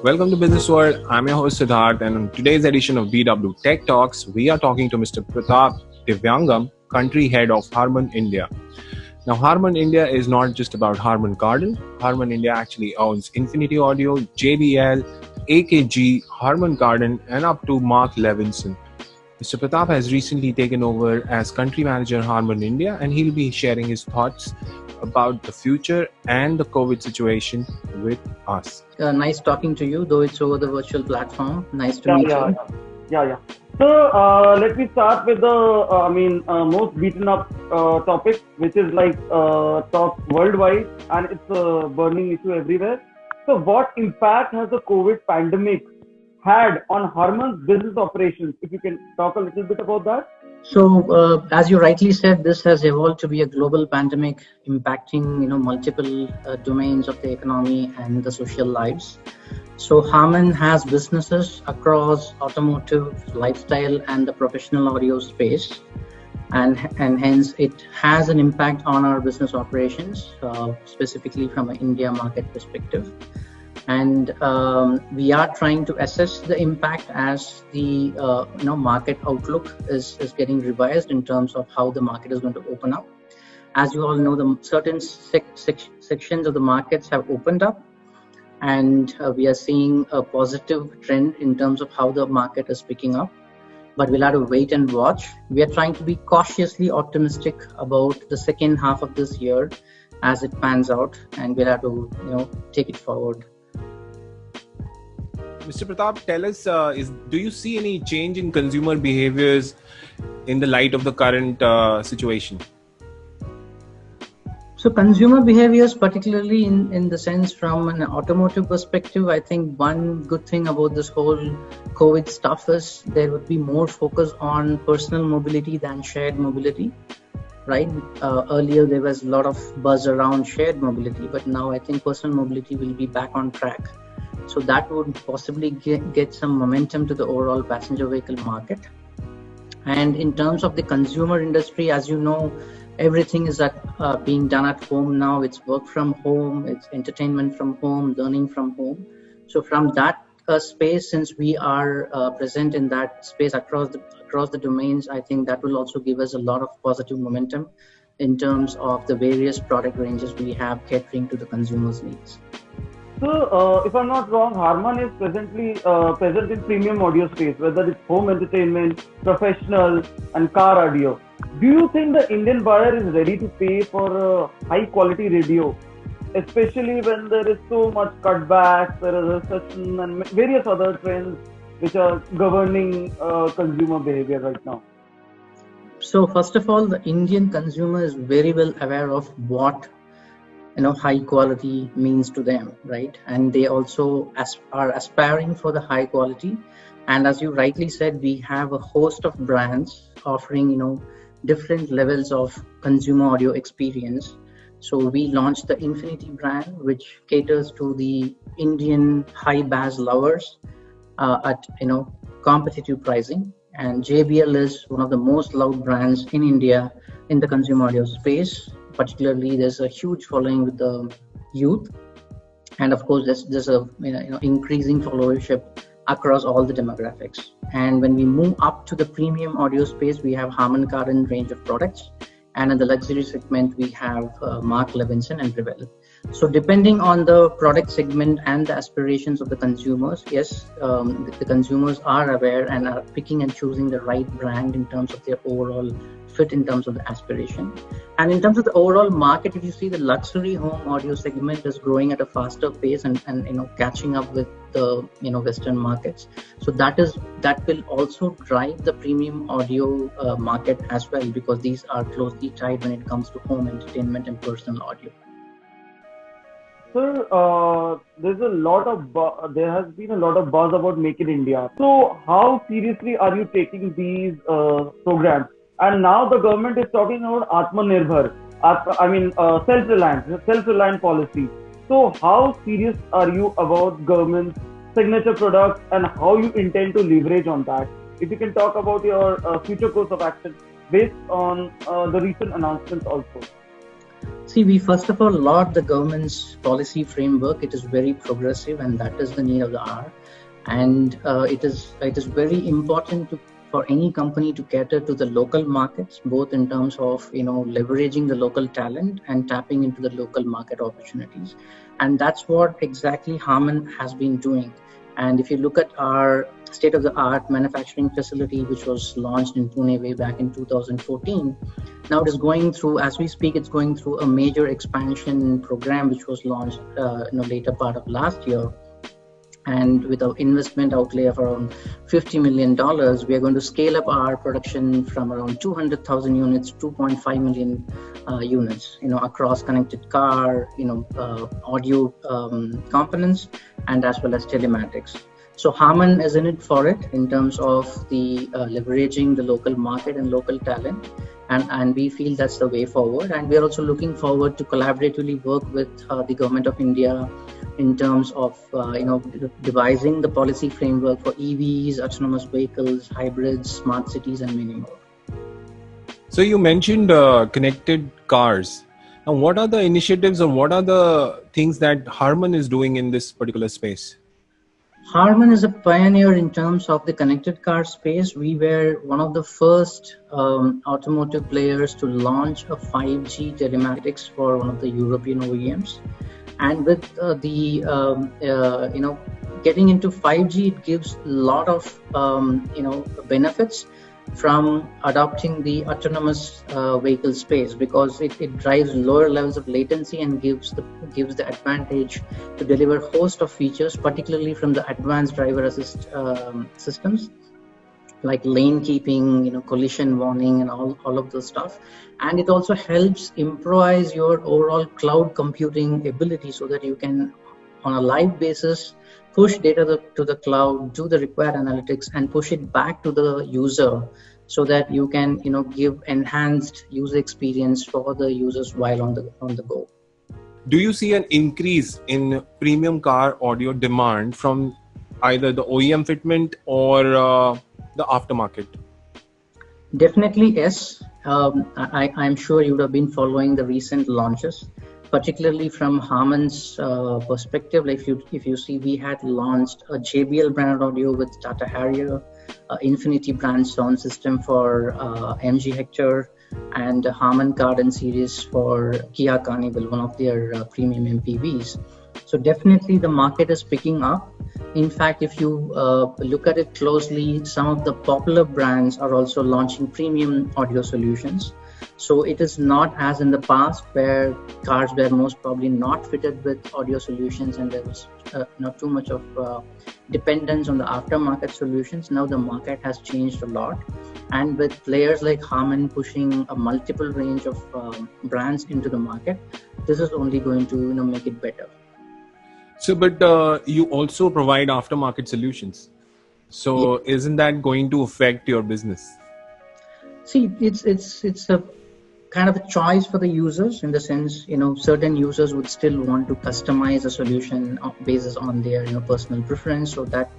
Welcome to Business World. I'm your host Siddharth, and on today's edition of BW Tech Talks, we are talking to Mr. Pratap Divyangam, country head of Harman India. Now, Harman India is not just about Harman Kardon. Harman India actually owns Infinity Audio, JBL, AKG, Harman Kardon, and up to Mark Levinson. Mr. Pratap has recently taken over as country manager Harman India, and he'll be sharing his thoughts about the future and the COVID situation with us. Nice talking to you, though it's over the virtual platform. Nice to meet you. Yeah. So let me start with the, most beaten up topic, which is talk worldwide, and it's a burning issue everywhere. So, what impact has the COVID pandemic had on Harman's business operations? If you can talk a little bit about that. So, as you rightly said, this has evolved to be a global pandemic impacting, multiple domains of the economy and the social lives. So, Harman has businesses across automotive, lifestyle, and the professional audio space, and hence it has an impact on our business operations, specifically from an India market perspective. And we are trying to assess the impact as the market outlook is getting revised in terms of how the market is going to open up. As you all know, the certain sections of the markets have opened up, and we are seeing a positive trend in terms of how the market is picking up. But we'll have to wait and watch. We are trying to be cautiously optimistic about the second half of this year as it pans out, and we'll have to take it forward. Mr. Pratap, tell us, do you see any change in consumer behaviors in the light of the current situation? So consumer behaviors, particularly in the sense from an automotive perspective, I think one good thing about this whole COVID stuff is there would be more focus on personal mobility than shared mobility, right? Earlier, there was a lot of buzz around shared mobility, but now I think personal mobility will be back on track. So that would possibly get some momentum to the overall passenger vehicle market. And in terms of the consumer industry, as you know, everything is being done at home now. It's work from home, it's entertainment from home, learning from home. So from that space, since we are present in that space across the domains, I think that will also give us a lot of positive momentum in terms of the various product ranges we have catering to the consumers' needs. So, if I'm not wrong, Harman is presently present in premium audio space, whether it's home entertainment, professional, and car audio. Do you think the Indian buyer is ready to pay for high quality radio, especially when there is so much cutbacks, there is a recession, and various other trends which are governing consumer behavior right now? So, first of all, the Indian consumer is very well aware of what high quality means to them, right? And they also are aspiring for the high quality. And as you rightly said, we have a host of brands offering different levels of consumer audio experience. So we launched the Infinity brand, which caters to the Indian high bass lovers at competitive pricing. And JBL is one of the most loved brands in India in the consumer audio space. Particularly, there's a huge following with the youth, and of course, there's a increasing followership across all the demographics. And when we move up to the premium audio space, we have Harman Kardon range of products, and in the luxury segment, we have Mark Levinson and Revell. So depending on the product segment and the aspirations of the consumers, yes, the consumers are aware and are picking and choosing the right brand in terms of their overall fit in terms of the aspiration. And in terms of the overall market, if you see the luxury home audio segment is growing at a faster pace and catching up with the Western markets. So that will also drive the premium audio market as well, because these are closely tied when it comes to home entertainment and personal audio. Sir, there has been a lot of buzz about Make in India. So how seriously are you taking these programs? And now the government is talking about Atmanirbhar, self-reliant policy. So how serious are you about government's signature products and how you intend to leverage on that? If you can talk about your future course of action based on the recent announcements also. See, we first of all laud the government's policy framework. It is very progressive, and that is the need of the hour. And it is very important for any company to cater to the local markets, both in terms of leveraging the local talent and tapping into the local market opportunities. And that's what exactly Harman has been doing. And if you look at our state-of-the-art manufacturing facility, which was launched in Pune way back in 2014, now it is going through, as we speak, it's going through a major expansion program, which was launched later part of last year. And with an investment outlay of around $50 million, we are going to scale up our production from around 200,000 units to 2.5 million units, across connected car, audio components, and as well as telematics. So Harman is in it for it in terms of the leveraging the local market and local talent. And we feel that's the way forward. And we are also looking forward to collaboratively work with the Government of India in terms of devising the policy framework for EVs, autonomous vehicles, hybrids, smart cities, and many more. So you mentioned connected cars. Now, what are the initiatives or what are the things that Harman is doing in this particular space? Harman is a pioneer in terms of the connected car space. We were one of the first automotive players to launch a 5G telematics for one of the European OEMs. And with getting into 5G, it gives a lot of benefits from adopting the autonomous vehicle space, because it drives lower levels of latency and gives the advantage to deliver a host of features, particularly from the advanced driver assist systems like lane keeping, collision warning, and all of those stuff. And it also helps improvise your overall cloud computing ability, so that you can, on a live basis, push data to the cloud, do the required analytics, and push it back to the user, so that you can give enhanced user experience for the users while on the go. Do you see an increase in premium car audio demand from either the OEM fitment or the aftermarket? Definitely yes. I'm sure you would have been following the recent launches, particularly from Harman's perspective. Like if you see, we had launched a JBL brand audio with Tata Harrier, Infinity brand sound system for MG Hector, and Harman Kardon series for Kia Carnival, one of their premium MPVs. So definitely the market is picking up. In fact, if you look at it closely, some of the popular brands are also launching premium audio solutions. So it is not as in the past, where cars were most probably not fitted with audio solutions and there was not too much of dependence on the aftermarket solutions. Now the market has changed a lot, and with players like Harman pushing a multiple range of brands into the market, this is only going to make it better. So, but you also provide aftermarket solutions. So, yeah. Isn't that going to affect your business? See, it's a kind of a choice for the users, in the sense, certain users would still want to customize a solution based on their personal preference. So that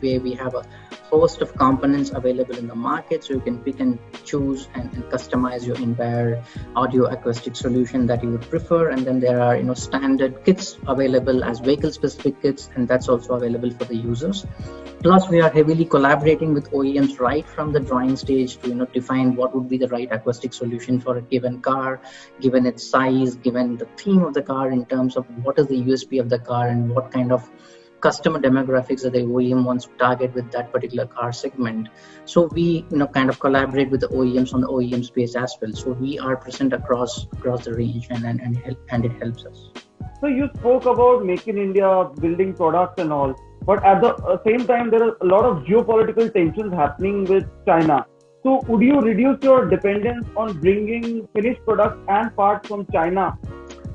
way we have a host of components available in the market, so you can pick and choose and customize your entire audio acoustic solution that you would prefer. And then there are standard kits available as vehicle specific kits, and that's also available for the users. Plus, we are heavily collaborating with OEMs right from the drawing stage to define what would be the right acoustic solution for a given car, given its size, given the theme of the car, in terms of what is the USP of the car and what kind of customer demographics that the OEM wants to target with that particular car segment. So we kind of collaborate with the OEMs on the OEM space as well. So we are present across the range, and it helps us. So you spoke about Make in India, building products and all, but at the same time there are a lot of geopolitical tensions happening with China. So would you reduce your dependence on bringing finished products and parts from China?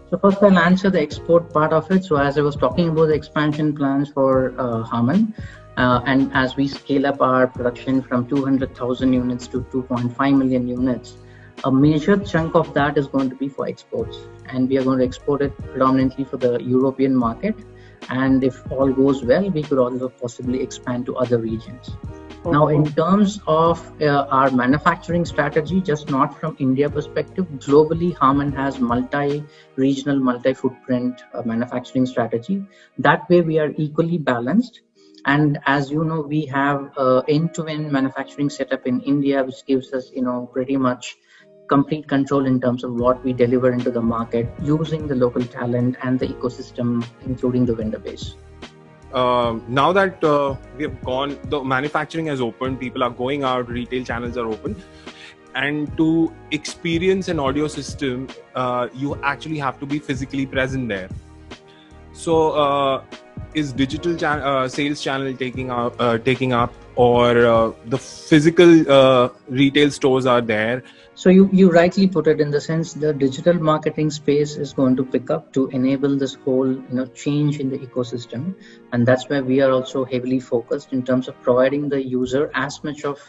So first I'll answer the export part of it. So as I was talking about the expansion plans for Harman, and as we scale up our production from 200,000 units to 2.5 million units, a major chunk of that is going to be for exports. And we are going to export it predominantly for the European market. And if all goes well, we could also possibly expand to other regions. Now, in Okay. terms of our manufacturing strategy, just not from India perspective, globally, Harman has multi-regional, multi-footprint manufacturing strategy. That way, we are equally balanced. And as you know, we have end-to-end manufacturing setup in India, which gives us, pretty much complete control in terms of what we deliver into the market using the local talent and the ecosystem, including the vendor base. Now that we have gone, the manufacturing has opened, people are going out, retail channels are open, and to experience an audio system, you actually have to be physically present there. So, is digital sales channel taking up, or the physical retail stores are there? So you rightly put it, in the sense the digital marketing space is going to pick up to enable this whole change in the ecosystem, and that's where we are also heavily focused in terms of providing the user as much of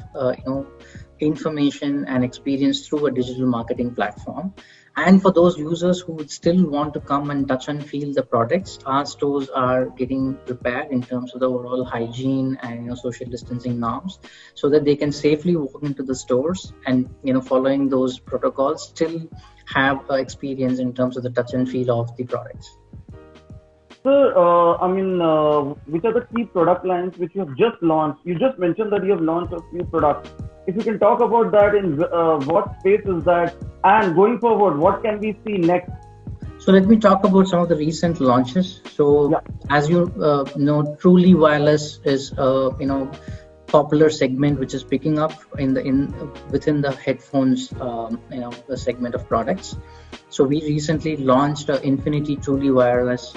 information and experience through a digital marketing platform. And for those users who would still want to come and touch and feel the products, our stores are getting prepared in terms of the overall hygiene and social distancing norms, so that they can safely walk into the stores and following those protocols, still have experience in terms of the touch and feel of the products. Sir, which are the key product lines which you have just launched? You just mentioned that you have launched a few products. If you can talk about that, in what space is that, and going forward, what can we see next? So let me talk about some of the recent launches. So Yeah. as you know, Truly Wireless is popular segment which is picking up within the headphones the segment of products. So we recently launched Infinity Truly Wireless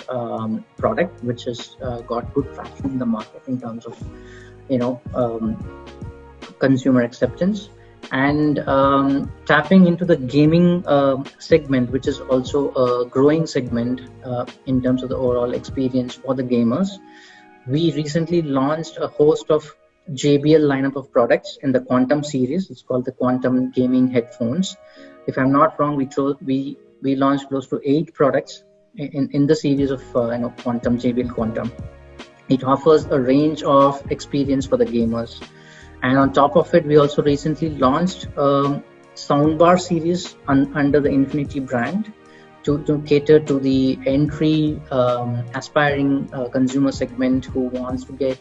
product, which has got good traction in the market in terms of consumer acceptance, and tapping into the gaming segment, which is also a growing segment in terms of the overall experience for the gamers. We recently launched a host of JBL lineup of products in the Quantum series. It's called the Quantum Gaming Headphones. If I'm not wrong, we launched close to 8 products in the series of Quantum, JBL Quantum. It offers a range of experience for the gamers. And on top of it, we also recently launched soundbar series under the Infinity brand to cater to the entry aspiring consumer segment who wants to get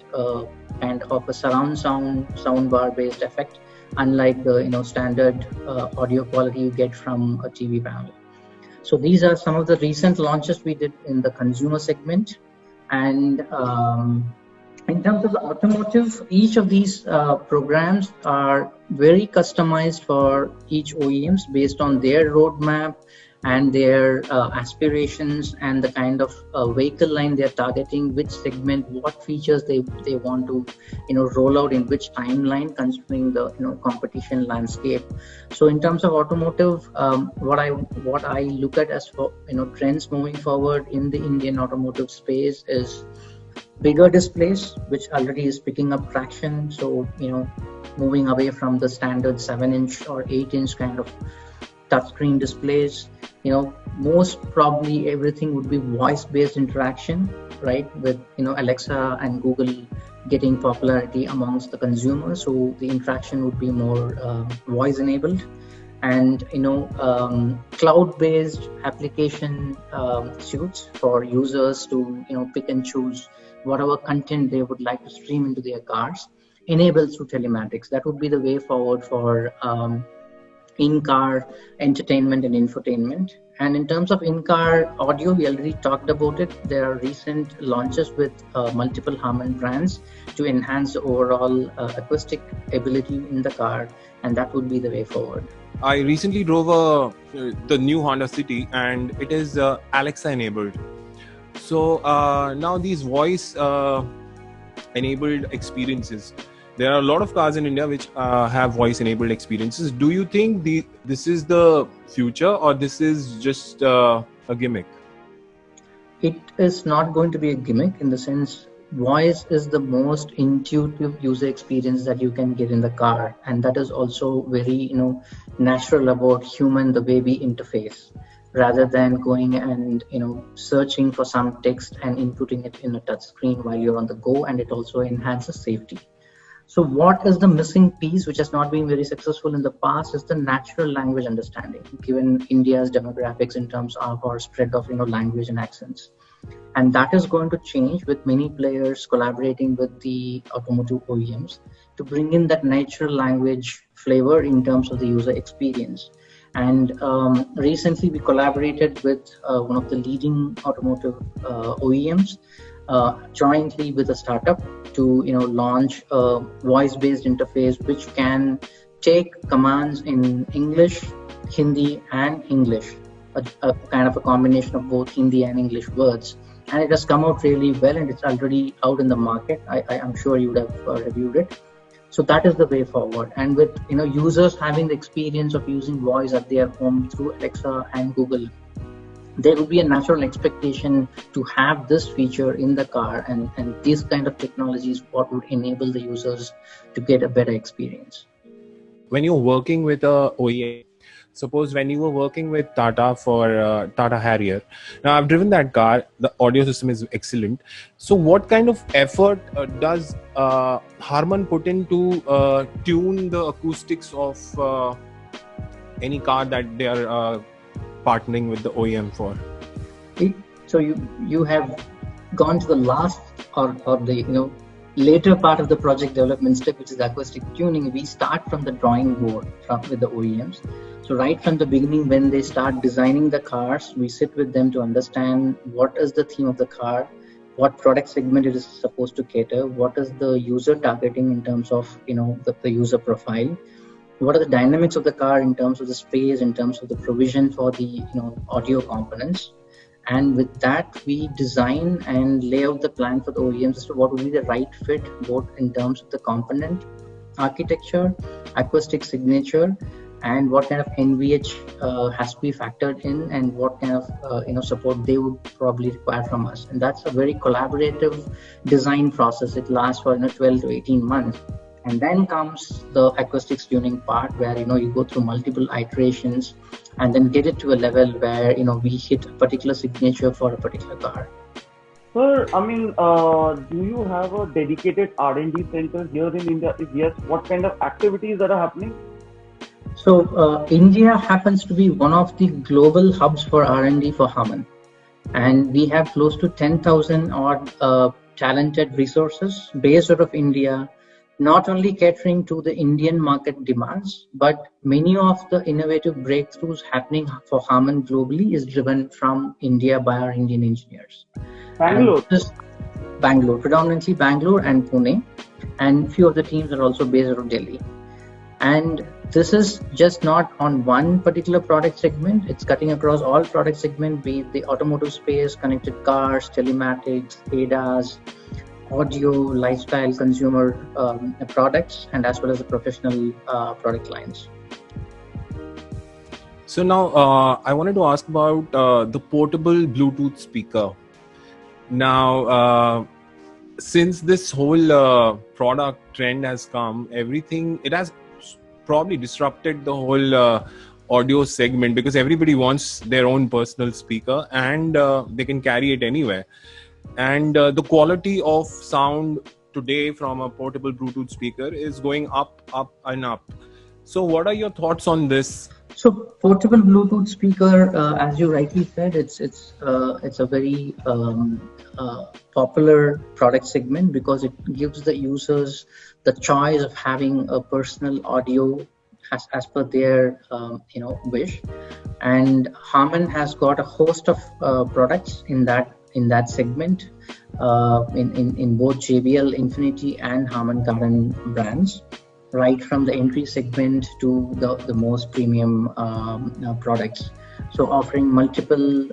kind of a surround soundbar based effect, unlike the standard audio quality you get from a TV panel. So these are some of the recent launches we did in the consumer segment. And in terms of the automotive, each of these programs are very customized for each OEMs based on their roadmap and their aspirations and the kind of vehicle line they're targeting, which segment, what features they want to roll out in which timeline, considering the competition landscape. So in terms of automotive, what I look at as for trends moving forward in the Indian automotive space is bigger displays, which already is picking up traction. So moving away from the standard 7-inch or 8-inch kind of touchscreen displays, most probably everything would be voice-based interaction, right? With Alexa and Google getting popularity amongst the consumers, so the interaction would be more voice-enabled, and cloud-based application suites for users to pick and choose whatever content they would like to stream into their cars, enabled through telematics. That would be the way forward for in-car entertainment and infotainment. And in terms of in-car audio, we already talked about it. There are recent launches with multiple Harman brands to enhance the overall acoustic ability in the car, and that would be the way forward. I recently drove the new Honda City, and it is Alexa enabled. So now these voice enabled experiences, there are a lot of cars in India which have voice enabled experiences. Do you think this is the future, or this is just a gimmick? It is not going to be a gimmick, in the sense voice is the most intuitive user experience that you can get in the car, and that is also very natural about human, the way we interface, rather than going and searching for some text and inputting it in a touch screen while you're on the go. And it also enhances safety. So what is the missing piece which has not been very successful in the past is the natural language understanding, given India's demographics in terms of our spread of language and accents. And that is going to change with many players collaborating with the automotive OEMs to bring in that natural language flavor in terms of the user experience. And recently we collaborated with one of the leading automotive OEMs jointly with a startup to launch a voice-based interface which can take commands in English, Hindi and English, a kind of a combination of both Hindi and English words. And it has come out really well, and it's already out in the market. I'm sure you would have reviewed it. So that is the way forward. And with users having the experience of using voice at their home through Alexa and Google, there would be a natural expectation to have this feature in the car, and these kind of technologies what would enable the users to get a better experience. When you're working with a OEM, suppose when you were working with Tata for Tata Harrier, now I've driven that car, the audio system is excellent. So what kind of effort does Harman put into tune the acoustics of any car that they are partnering with the OEM for? So you have gone to the last or the later part of the project development step, which is acoustic tuning. We start from the drawing board with the OEMs. So right from the beginning, when they start designing the cars, we sit with them to understand what is the theme of the car, what product segment it is supposed to cater, what is the user targeting in terms of the user profile, what are the dynamics of the car in terms of the space, in terms of the provision for the audio components. And with that, we design and lay out the plan for the OEMs as to what would be the right fit, both in terms of the component architecture, acoustic signature, and what kind of NVH has to be factored in, and what kind of support they would probably require from us. And that's a very collaborative design process. It lasts for 12 to 18 months. And then comes the acoustics tuning part, where you go through multiple iterations and then get it to a level where we hit a particular signature for a particular car. Sir, do you have a dedicated R&D center here in India? If yes, what kind of activities that are happening? So India happens to be one of the global hubs for R&D for Harman, and we have close to 10,000 odd talented resources based out of India, not only catering to the Indian market demands, but many of the innovative breakthroughs happening for Harman globally is driven from India by our Indian engineers. Bangalore? Bangalore, predominantly Bangalore and Pune, and few of the teams are also based out of Delhi. And this is just not on one particular product segment, it's cutting across all product segments, be it the automotive space, connected cars, telematics, ADAS, audio, lifestyle, consumer products, and as well as the professional product lines. So now I wanted to ask about the portable Bluetooth speaker. Now, since this whole product trend has come, it has probably disrupted the whole audio segment, because everybody wants their own personal speaker, and they can carry it anywhere. And the quality of sound today from a portable Bluetooth speaker is going up and up. So what are your thoughts on this? So portable Bluetooth speaker, as you rightly said, it's a very popular product segment, because it gives the users the choice of having a personal audio as per their wish. And Harman has got a host of products in that segment, in both JBL, Infinity, and Harman Kardon brands, right from the entry segment to the most premium products. So offering multiple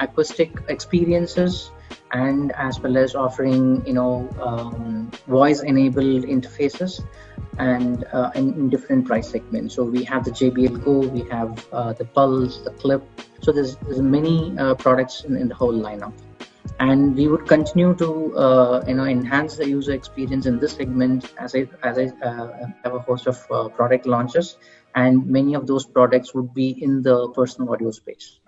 acoustic experiences, and as well as offering voice-enabled interfaces, and in different price segments. So we have the JBL Go, we have the Pulse, the Clip. So there's many products in the whole lineup, and we would continue to enhance the user experience in this segment as I have a host of product launches, and many of those products would be in the personal audio space.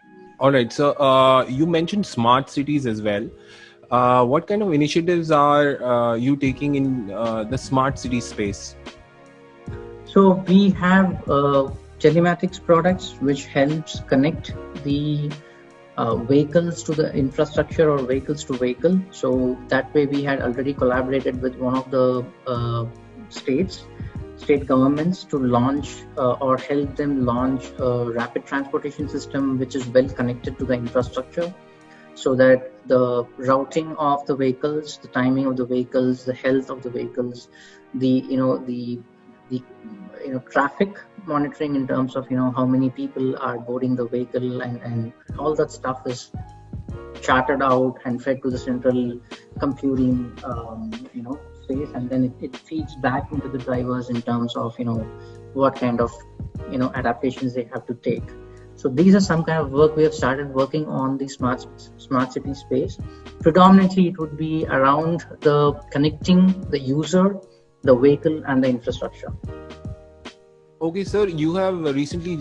All right. So you mentioned smart cities as well. What kind of initiatives are you taking in the smart city space? So we have telematics products which helps connect the vehicles to the infrastructure or vehicles to vehicle. So that way we had already collaborated with one of the state governments to launch or help them launch a rapid transportation system which is well connected to the infrastructure, so that the routing of the vehicles, the timing of the vehicles, the health of the vehicles, the the traffic monitoring in terms of how many people are boarding the vehicle, and all that stuff is charted out and fed to the central computing space, and then it feeds back into the drivers in terms of what kind of adaptations they have to take. So these are some kind of work we have started working on the smart city space. Predominantly, it would be around the connecting the user, the vehicle, and the infrastructure. Okay, sir, you have recently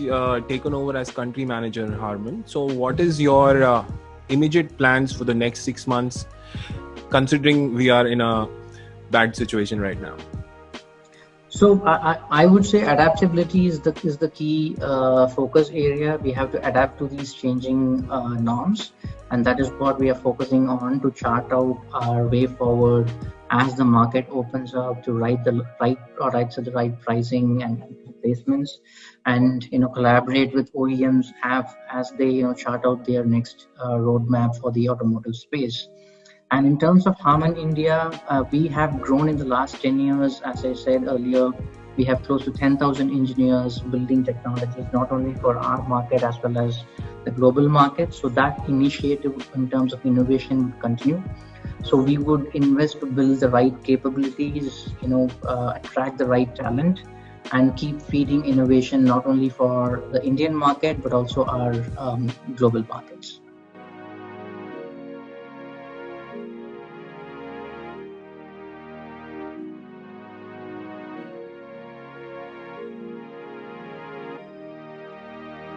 taken over as country manager, Harman. So, what is your immediate plans for the next 6 months, considering we are in a bad situation right now? So I would say adaptability is the key focus area. We have to adapt to these changing norms, and that is what we are focusing on to chart out our way forward as the market opens up, to write the right pricing and placements, and collaborate with OEMs as they chart out their next roadmap for the automotive space. And in terms of Harman India, we have grown in the last 10 years. As I said earlier, we have close to 10,000 engineers building technologies, not only for our market as well as the global market. So that initiative in terms of innovation would continue. So we would invest to build the right capabilities, attract the right talent, and keep feeding innovation not only for the Indian market, but also our global markets.